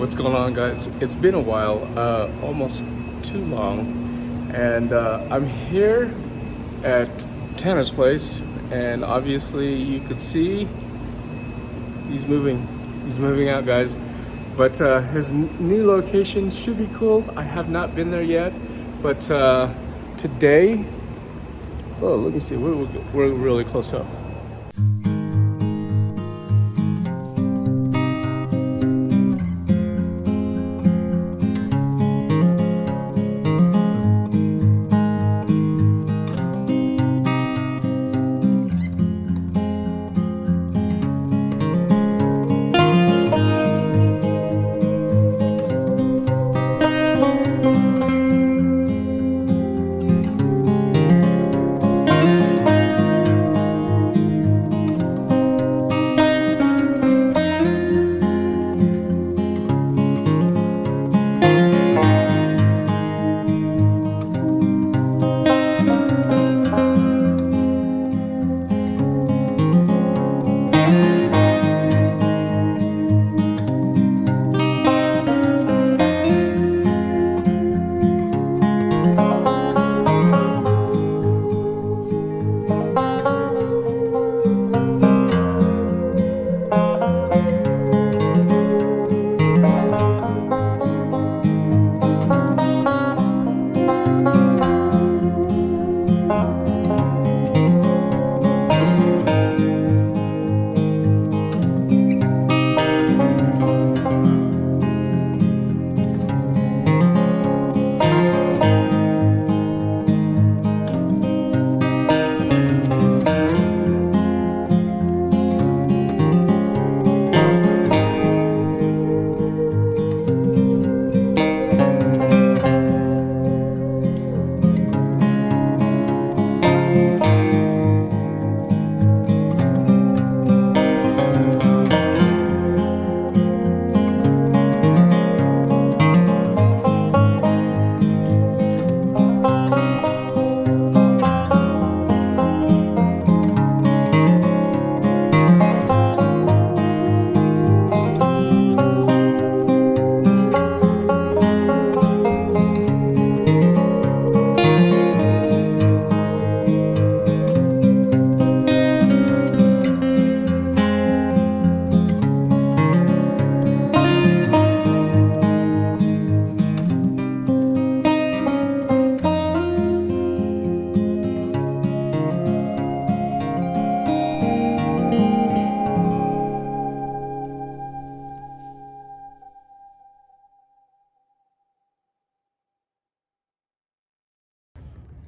What's going on, guys? It's been a while, almost too long, and I'm here at Tanner's place, and obviously you could see he's moving out, guys. But his new location should be cool. I have not been there yet, but today, oh, let me see, we're really close up.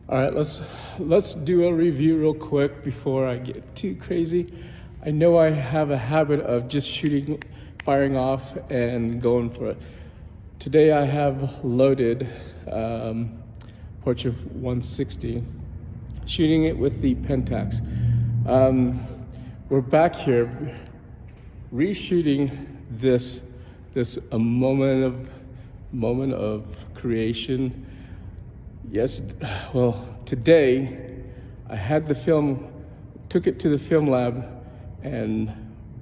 All right, let's do a review real quick before I get too crazy. I know I have a habit of just shooting, firing off and going for it. Today I have loaded Portra160, shooting it with the Pentax. We're back here reshooting this a moment of creation. Yes, well, today I had the film, took it to the film lab and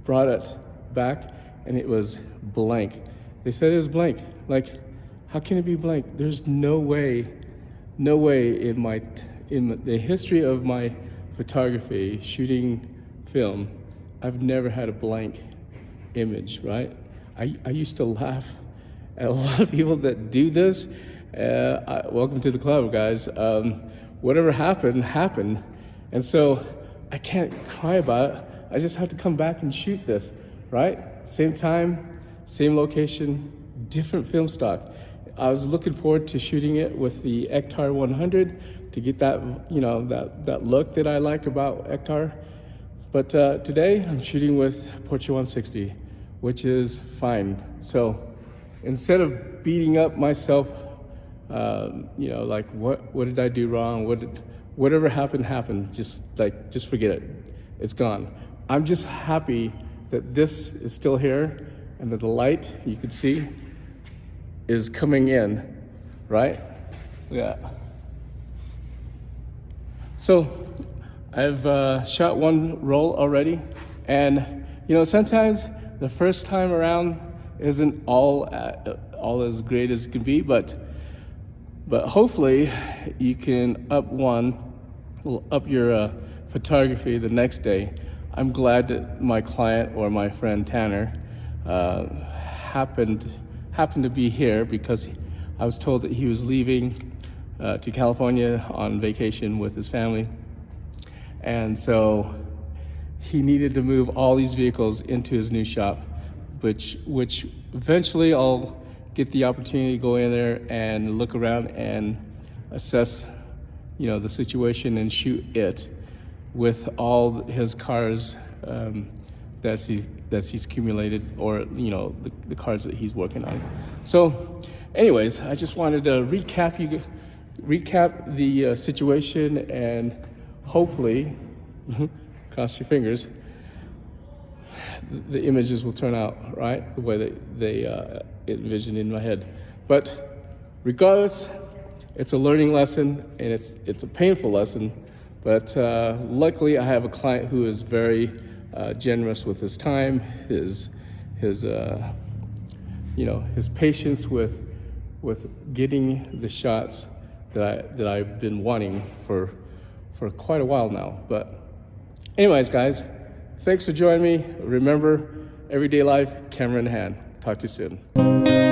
brought it back, and it was blank. They said it was blank. Like, how can it be blank? There's no way in the history of my photography, shooting film, I've never had a blank image, right? I used to laugh at a lot of people that do this. Welcome to the club, guys. Whatever happened. And so I can't cry about it. I just have to come back and shoot this, right? Same time, same location, different film stock. I was looking forward to shooting it with the Ektar 100 to get that, that look that I like about Ektar. But today I'm shooting with Portra160, which is fine. So instead of beating up myself, like what did I do wrong? Whatever happened. Just forget it. It's gone. I'm just happy that this is still here and that the light you can see is coming in, right? Yeah. So I've shot one roll already, and sometimes the first time around isn't all as great as it can be, but hopefully you can up your photography the next day. I'm glad that my client or my friend Tanner happened to be here, because I was told that he was leaving to California on vacation with his family, and so he needed to move all these vehicles into his new shop, which eventually I'll get the opportunity to go in there and look around and assess, the situation and shoot it with all his cars that he's accumulated, or the cars that he's working on. So, anyways, I just wanted to recap the situation, and hopefully, cross your fingers, the images will turn out right the way that they envisioned in my head. But regardless, it's a learning lesson, and it's a painful lesson. But luckily, I have a client who is very generous with his time, his patience with getting the shots that I've been wanting for quite a while now. But anyways, guys, thanks for joining me. Remember, everyday life, camera in hand. Talk to you soon.